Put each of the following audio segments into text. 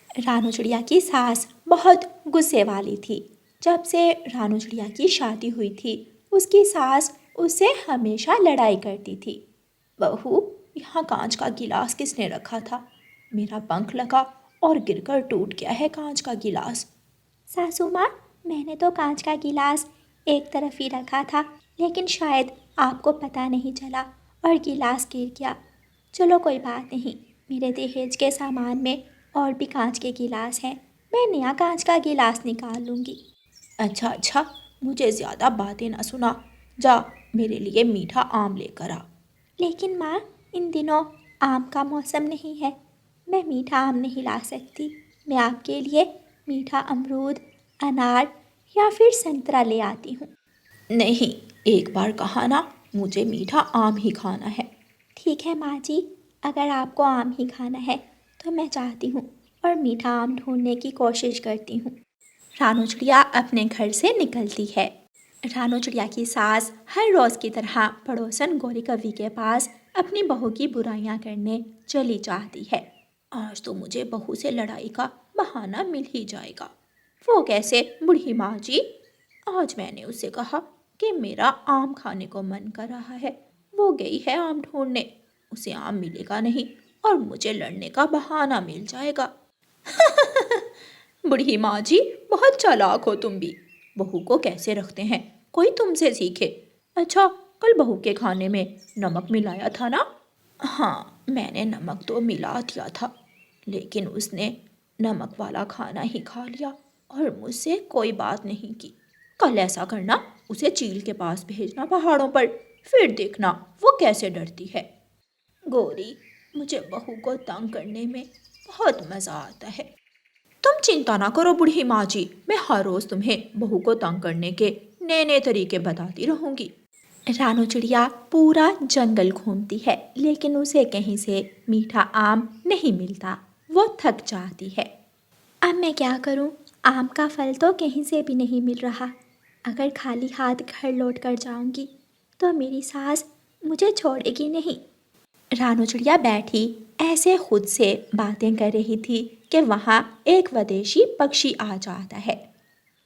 रानू चिड़िया की सास बहुत गुस्से वाली थी। जब से रानू चिड़िया की शादी हुई थी, उसकी सास उससे हमेशा लड़ाई करती थी। बहू, यहाँ कांच का गिलास किसने रखा था? मेरा पंख लगा और गिरकर टूट गया है कांच का गिलास। सासू माँ, मैंने तो कांच का गिलास एक तरफ ही रखा था, लेकिन शायद आपको पता नहीं चला और गिलास गिर गया। चलो कोई बात नहीं, मेरे दहेज के सामान में और भी कांच के गिलास हैं, मैं नया कांच का गिलास निकाल लूँगी। अच्छा अच्छा, मुझे ज़्यादा बातें ना सुना, जा मेरे लिए मीठा आम लेकर आ। लेकिन माँ, इन दिनों आम का मौसम नहीं है, मैं मीठा आम नहीं ला सकती। मैं आपके लिए मीठा अमरूद, अनार या फिर संतरा ले आती हूँ। नहीं, एक बार कहा ना, मुझे मीठा आम ही खाना है। ठीक है माँ जी, अगर आपको आम ही खाना है तो मैं चाहती हूँ और मीठा आम ढूंढने की कोशिश करती हूँ। रानू चिड़िया अपने घर से निकलती है। रानू चिड़िया की सास हर रोज़ की तरह पड़ोसन गोरी कव्वी के पास अपनी बहू की बुराइयां करने चली जाती है। आज तो मुझे बहू से लड़ाई का बहाना मिल ही जाएगा। वो कैसे, बूढ़ी माँ जी? आज मैंने उससे कहा कि मेरा आम खाने को मन कर रहा है। वो गई है आम ढूंढने, उसे आम मिलेगा नहीं और मुझे लड़ने का बहाना मिल जाएगा। बूढ़ी माँ जी, बहुत चालाक हो तुम भी। बहू को कैसे रखते हैं, कोई तुमसे सीखे। अच्छा, कल बहू के खाने में नमक मिलाया था ना? हाँ, मैंने नमक तो मिला दिया था, लेकिन उसने नमक वाला खाना ही खा लिया और मुझसे कोई बात नहीं की। कल ऐसा करना, उसे चील के पास भेजना पहाड़ों पर, फिर देखना वो कैसे डरती है। गोरी, मुझे बहू को तंग करने में बहुत मज़ा आता है। तुम चिंता ना करो बूढ़ी माँ जी, मैं हर रोज़ तुम्हें बहू को तंग करने के नए नए तरीके बताती रहूँगी। रानू चिड़िया पूरा जंगल घूमती है, लेकिन उसे कहीं से मीठा आम नहीं मिलता। वो थक जाती है। अब मैं क्या करूं? आम का फल तो कहीं से भी नहीं मिल रहा। अगर खाली हाथ घर लौट कर जाऊंगी तो मेरी सास मुझे छोड़ेगी नहीं। रानू चिड़िया बैठी ऐसे खुद से बातें कर रही थी कि वहाँ एक विदेशी पक्षी आ जाता है।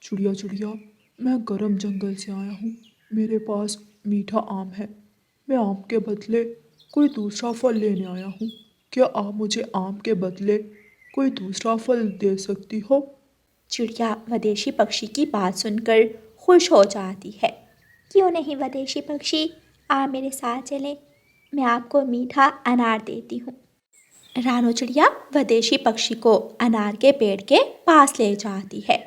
चिड़िया चिड़िया, मैं गर्म जंगल से आया हूँ। मेरे पास मीठा आम है। मैं आम के बदले कोई दूसरा फल लेने आया हूँ। क्या आप मुझे आम के बदले कोई दूसरा फल दे सकती हो? चिड़िया विदेशी पक्षी की बात सुनकर खुश हो जाती है। क्यों नहीं विदेशी पक्षी, आप मेरे साथ चलें, मैं आपको मीठा अनार देती हूँ। रानू चिड़िया विदेशी पक्षी को अनार के पेड़ के पास ले जाती है।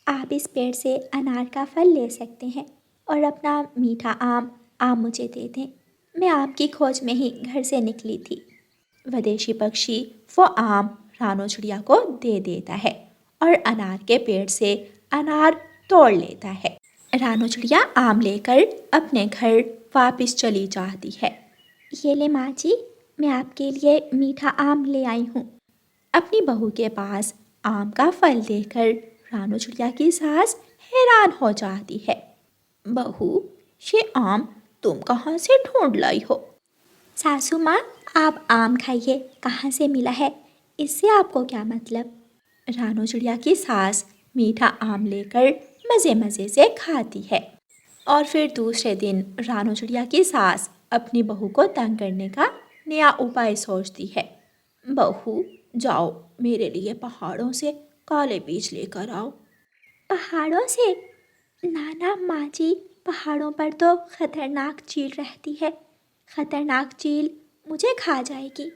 आप इस पेड़ से अनार का फल ले सकते हैं और अपना मीठा आम आप मुझे दे दें। मैं आपकी खोज में ही घर से निकली थी। विदेशी पक्षी वो आम रानू चिड़िया को दे देता है और अनार के पेड़ से अनार तोड़ लेता है। रानू चिड़िया आम लेकर अपने घर वापस चली जाती है। ये ले माँ जी, मैं आपके लिए मीठा आम ले आई हूँ। अपनी बहू के पास आम का फल देकर रानू चिड़िया की सास हैरान हो जाती है। बहू, ये आम तुम कहाँ से ढूंढ लाई हो? सासू माँ, आप आम खाइए, कहाँ से मिला है, इससे आपको क्या मतलब? रानू चिड़िया की सास मीठा आम लेकर मज़े मज़े से खाती है। और फिर दूसरे दिन रानू चिड़िया की सास अपनी बहू को तंग करने का नया उपाय सोचती है। बहू, जाओ मेरे लिए पहाड़ों से काले बीज लेकर आओ। पहाड़ों से? नाना माँ जी, पहाड़ों पर तो खतरनाक चील रहती है, खतरनाक चील मुझे खा जाएगी।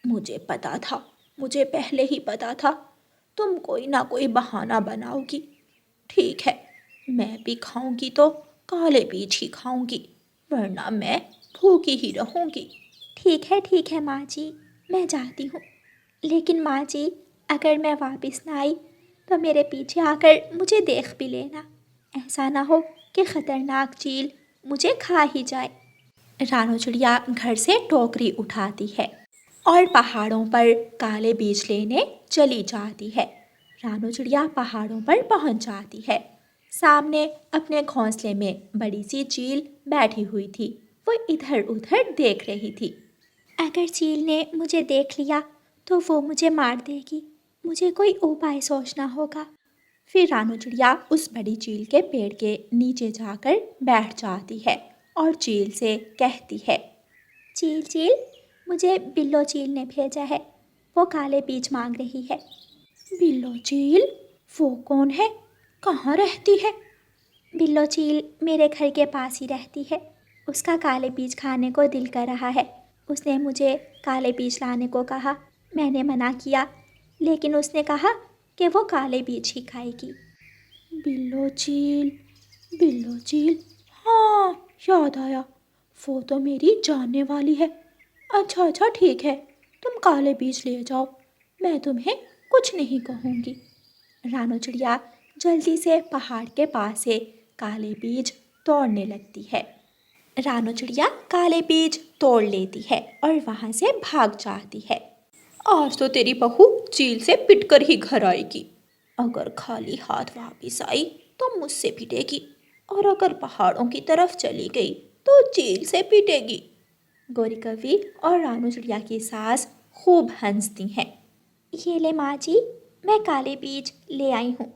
मुझे पता था, मुझे पहले ही पता था, तुम कोई ना कोई बहाना बनाओगी। ठीक है, मैं भी खाऊंगी तो काले बीज ही खाऊंगी, वरना मैं भूखी ही रहूंगी। ठीक है माँ जी, मैं जाती हूँ। लेकिन माँ जी, अगर मैं वापस ना आई तो मेरे पीछे आकर मुझे देख भी लेना। ऐसा ना हो कि खतरनाक चील मुझे खा ही जाए। रानू चिड़िया घर से टोकरी उठाती है और पहाड़ों पर काले बीज लेने चली जाती है। रानू चिड़िया पहाड़ों पर पहुंच जाती है। सामने अपने घोंसले में बड़ी सी चील बैठी हुई थी। वो इधर उधर देख रही थी। अगर चील ने मुझे देख लिया तो वो मुझे मार देगी। मुझे कोई उपाय सोचना होगा। फिर रानू चिड़िया उस बड़ी चील के पेड़ के नीचे जाकर बैठ जाती है और चील से कहती है, चील चील, मुझे बिल्लो चील ने भेजा है, वो काले बीज मांग रही है। बिल्लो चील? वो कौन है? कहाँ रहती है? बिल्लो चील मेरे घर के पास ही रहती है। उसका काले बीज खाने को दिल कर रहा है। उसने मुझे काले बीज लाने को कहा। मैंने मना किया, लेकिन उसने कहा कि वो काले बीज ही खाएगी। बिल्लो चील, बिल्लो चील, हाँ याद आया, वो तो मेरी जानने वाली है। अच्छा अच्छा ठीक है, तुम काले बीज ले जाओ, मैं तुम्हें कुछ नहीं कहूँगी। रानू चिड़िया जल्दी से पहाड़ के पास से काले बीज तोड़ने लगती है। रानू चिड़िया काले बीज तोड़ लेती है और वहाँ से भाग जाती है। आज तो तेरी बहू चील से पिटकर ही घर आएगी। अगर खाली हाथ वापिस आई तो मुझसे पिटेगी, और अगर पहाड़ों की तरफ चली गई तो चील से पिटेगी। गौरी कवि और रानू चिड़िया की सास खूब हंसती हैं। ये ले माँ जी, मैं काले बीज ले आई हूँ।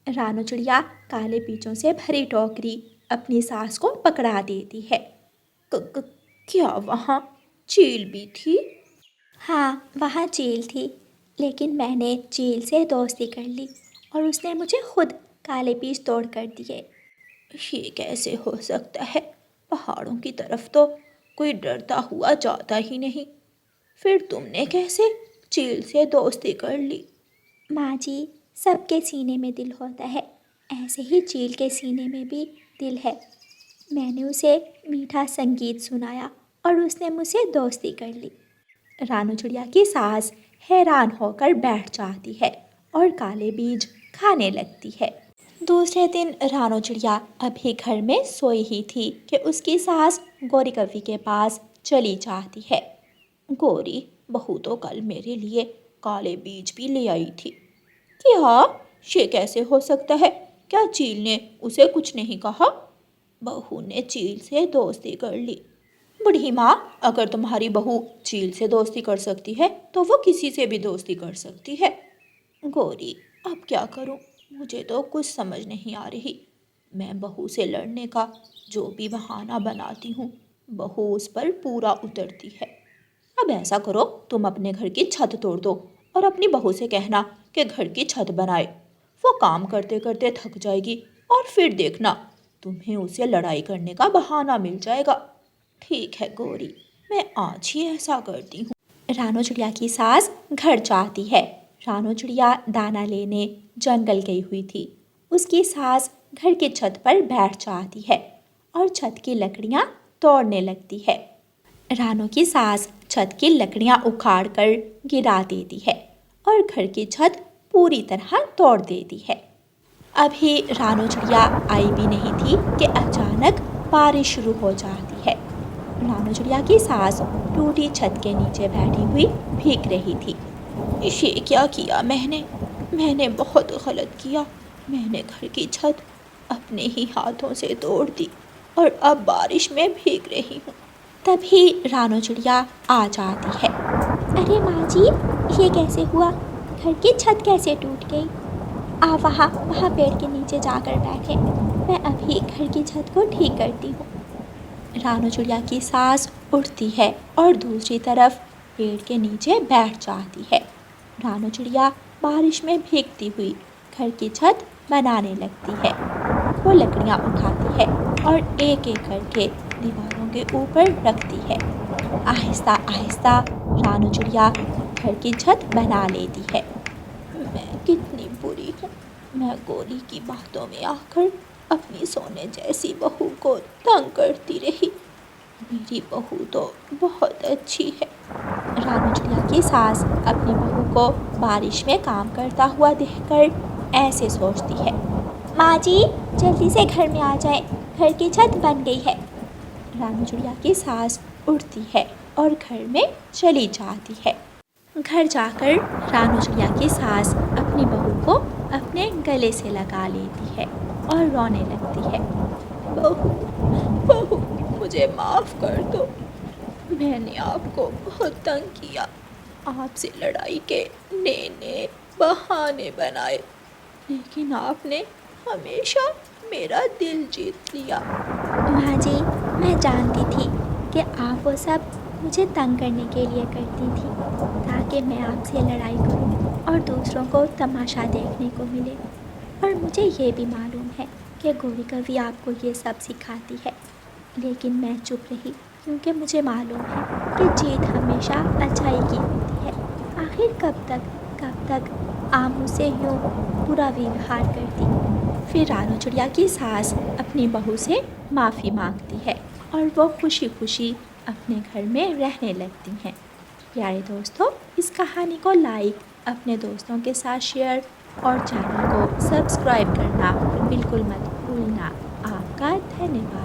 रानू चिड़िया काले बीजों से भरी टोकरी अपनी सास को पकड़ा देती है। क्या वहाँ चील भी थी? हाँ, वहाँ चील थी, लेकिन मैंने चील से दोस्ती कर ली और उसने मुझे खुद काले बीज तोड़ कर दिए। ये कैसे हो सकता है? पहाड़ों की तरफ तो कोई डरता हुआ जाता ही नहीं। फिर तुमने कैसे चील से दोस्ती कर ली? माँ जी, सबके सीने में दिल होता है, ऐसे ही चील के सीने में भी दिल है। मैंने उसे मीठा संगीत सुनाया और उसने मुझसे दोस्ती कर ली। रानू चिड़िया की सास हैरान होकर बैठ जाती है और काले बीज खाने लगती है। दूसरे दिन रानू चिड़िया अभी घर में सोई ही थी कि उसकी सास गौरी कवि के पास चली जाती है। गौरी, बहू तो कल मेरे लिए काले बीज भी ले आई थी। क्या? ये कैसे हो सकता है? क्या चील ने उसे कुछ नहीं कहा? बहू ने चील से दोस्ती कर ली। बूढ़ी माँ, अगर तुम्हारी बहू चील से दोस्ती कर सकती है तो वो किसी से भी दोस्ती कर सकती है। गौरी, अब क्या करूँ? मुझे तो कुछ समझ नहीं आ रही। मैं बहू से लड़ने का जो भी बहाना बनाती हूँ, बहू उस पर पूरा उतरती है। अब ऐसा करो, तुम अपने घर की छत तोड़ दो और अपनी बहू से कहना कि घर की छत बनाए। वो काम करते करते थक जाएगी और फिर देखना, तुम्हें उसे लड़ाई करने का बहाना मिल जाएगा। ठीक है गौरी, मैं आज ही ऐसा करती हूँ। रानू चिड़िया की सास घर जाती है। रानू चिड़िया दाना लेने जंगल गई हुई थी। उसकी सास घर की छत पर बैठ जाती है और छत की लकड़ियाँ तोड़ने लगती है। रानू की सास छत की लकड़ियाँ उखाड़ कर गिरा देती है और घर की छत पूरी तरह तोड़ देती है। अभी रानू चिड़िया आई भी नहीं थी कि अचानक बारिश शुरू हो जाती है। रानू चिड़िया की सास टूटी छत के नीचे बैठी हुई भीग रही थी। ये क्या किया मैंने बहुत गलत किया। मैंने घर की छत अपने ही हाथों से तोड़ दी और अब बारिश में भीग रही हूँ। तभी रानू चिड़िया आ जाती है। अरे माँ जी, ये कैसे हुआ? घर की छत कैसे टूट गई? आप वहाँ पेड़ के नीचे जाकर बैठे, मैं अभी घर की छत को ठीक करती हूँ। रानू चिड़िया की सास उठती है और दूसरी तरफ पेड़ के नीचे बैठ जाती है। रानू चिड़िया बारिश में भीगती हुई घर की छत बनाने लगती है। वो लकड़ियाँ उठाती है और एक एक करके दीवारों के ऊपर रखती है। आहिस्ता आहिस्ता रानू चिड़िया घर की छत बना लेती है। मैं कितनी बुरी हूँ। मैं गौरी की बातों में आकर अपनी सोने जैसी बहू को तंग करती रही। मेरी बहू तो बहुत अच्छी है। रानू चिड़िया की सास अपनी बहू को बारिश में काम करता हुआ देखकर ऐसे सोचती है। माँ जी, जल्दी से घर में आ जाए, घर की छत बन गई है। रानू चिड़िया की सास उठती है और घर में चली जाती है। घर जाकर रानू चिड़िया की सास अपनी बहू को अपने गले से लगा लेती है और रोने लगती है। बहू, बहू, मुझे माफ़ कर दो। मैंने आपको बहुत तंग किया। आपसे लड़ाई के नए बहाने बनाए, लेकिन आपने हमेशा मेरा दिल जीत लिया। माँ जी, मैं जानती थी कि आप वो सब मुझे तंग करने के लिए करती थी, ताकि मैं आपसे लड़ाई करूं और दूसरों को तमाशा देखने को मिले। और मुझे ये भी मालूम है कि गौरी कवि आपको ये सब सिखाती है, लेकिन मैं चुप रही क्योंकि मुझे मालूम है कि जीत हमेशा अच्छाई की होती है। आखिर कब तक आप मुझसे यूँ बुरा व्यवहार करती। फिर रानू चिड़िया की सास अपनी बहू से माफ़ी मांगती है और वो खुशी खुशी अपने घर में रहने लगती हैं। प्यारे दोस्तों, इस कहानी को लाइक, अपने दोस्तों के साथ शेयर और चैनल को सब्सक्राइब करना बिल्कुल मत भूलना। आपका धन्यवाद।